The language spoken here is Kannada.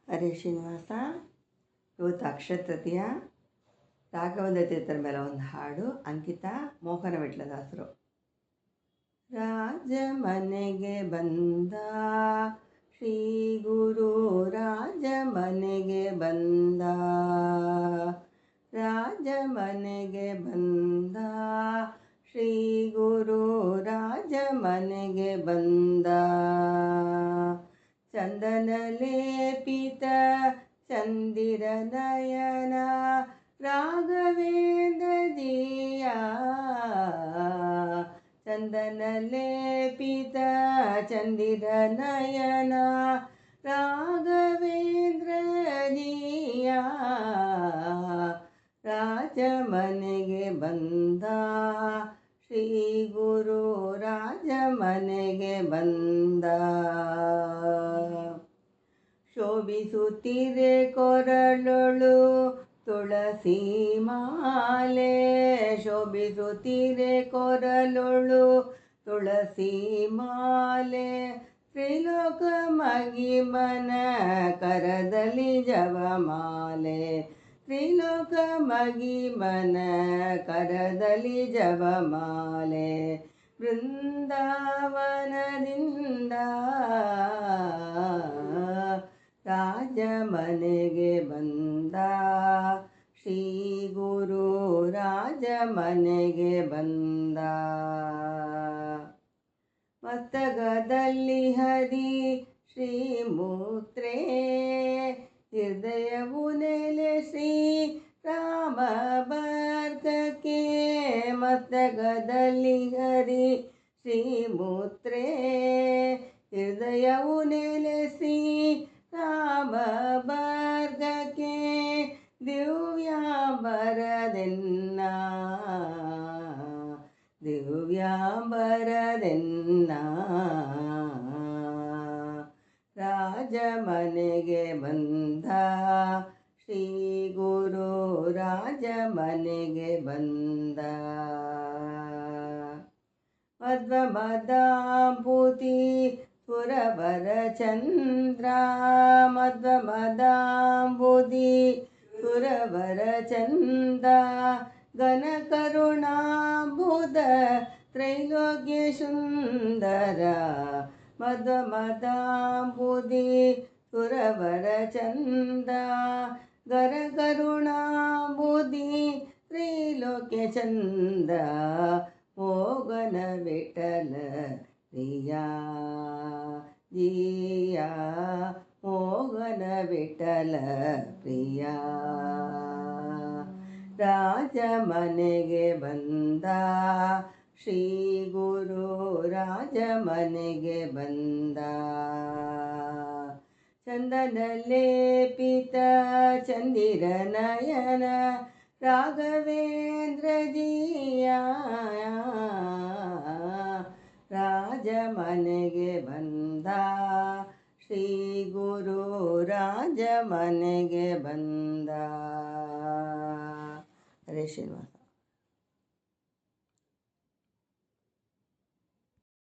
ಹರೇ ಶ್ರೀನಿವಾಸ. ಇವತ್ತು ಅಕ್ಷಯ ತೃತೀಯ. ರಾಘವೇಂದ್ರ ತೀರ್ಥರ ಮೇಲೆ ಒಂದು ಹಾಡು, ಅಂಕಿತ ಮೋಹನ ವಿಟ್ಲದಾಸರು. ರಾಜ ಮನೆಗೆ ಬಂದ ಶ್ರೀ ಗುರು, ರಾಜ ಮನೆಗೆ ಬಂದ, ರಾಜ ಮನೆಗೆ ಬಂದ ಶ್ರೀ ಗುರು, ರಾಜ ಮನೆಗೆ ಬಂದ. ಚಂದನ ಲೇಪಿತ ಚಂದಿರ ನಯನ ರಾಘವೇಂದ್ರ ಜಿಯ, ಚಂದನ ಲೇಪಿತ ಚಂದಿರ ನಯನ ರಾಘವೇಂದ್ರ ಜಿಯ, ರಾಜ ಮನೆಗೆ ಬಂದ ಶ್ರೀ ಗುರು, ರಾಜ ಮನೆಗೆ ಬಂದ. ಶೋಭಿಸುತ್ತಿರೆ ಕೊರಳೊಳು ತುಳಸಿ ಮಾಲೆ, ಶೋಭಿಸುತ್ತಿರೆ ಕೊರಳೊಳು ತುಳಸಿ ಮಾಲೆ, ತ್ರಿಲೋಕ ಮಗಿಮನ ಕರದಲ್ಲಿ ಜಪಮಾಲೆ, ತ್ರಿಲೋಕ ಮಗಿಮನ ಕರದಲ್ಲಿ ಜಪಮಾಲೆ. ಬೃಂದಾವನದಿಂದ ರಾಜ ಮನೆಗೆ ಬಂದ ಶ್ರೀ ಗುರು, ರಾಜ ಮನೆಗೆ ಬಂದ. ಮಸ್ತಕದಲ್ಲಿ ಹರಿ ಶ್ರೀಮೂತ್ರೆ, ಹೃದಯವು ನೆಲೆ ಶ್ರೀ ರಾಮ ಬರ್ಗಕ್ಕೆ, ಮಸ್ತಕದಲ್ಲಿ ಹರಿ ಶ್ರೀಮೂತ್ರೆ, ಹೃದಯವು ನೆಲೆ ಶ್ರೀ ರಾಮ ಬರ್ಗಕ್ಕೆ. ದಿವ್ಯಾಂಬರದೆನ್ನ, ದಿವ್ಯಾಂಬರದೆನ್ನ, ರಾಜ ಮನೆಗೆ ಬಂದ ಶ್ರೀ ಗುರು, ರಾಜ ಮನೆಗೆ ಬಂದ. ಮಧ್ವ ಮದಾಂಬುದಿ ಸುರವರ ಚಂದ್ರ, ಮಧ್ವ ಮದಾಂಬುದಿ ಸುರವರ ಚಂದ, ಘನ ಕರುಣಾಂಬುದ ತ್ರೈಲೋಕ್ಯ ಸುಂದರ, ಮಧ್ವ ಮದಾಂಬುದಿ ಸುರವರ ಚಂದ, ಘನ ಕರುಣಾಂಬುದಿ ತ್ರೈಲೋಕ್ಯ ಚಂದ. ಮೋಗನ ವಿಠಲ ಪ್ರಿಯ ಜಿಯ, ಮೋಗನ ವಿಠಲ ಪ್ರಿಯ, ರಾಜ ಮನೆಗೆ ಬಂದ ಶ್ರೀ ಗುರು, ರಾಜ ಮನೆಗೆ ಬಂದ. ಚಂದನ ಲೇಪಿತ ಚಂದಿರ ನಯನ ರಾಘವೇಂದ್ರ ಜಿಯ, ರಾಜ ಮನೆಗೆ ಬಂದ ಶ್ರೀ ಗುರು, ರಾಜ ಮನೆಗೆ ಬಂದ. ಹರೇ ಶ್ರೀನಿವಾಸ.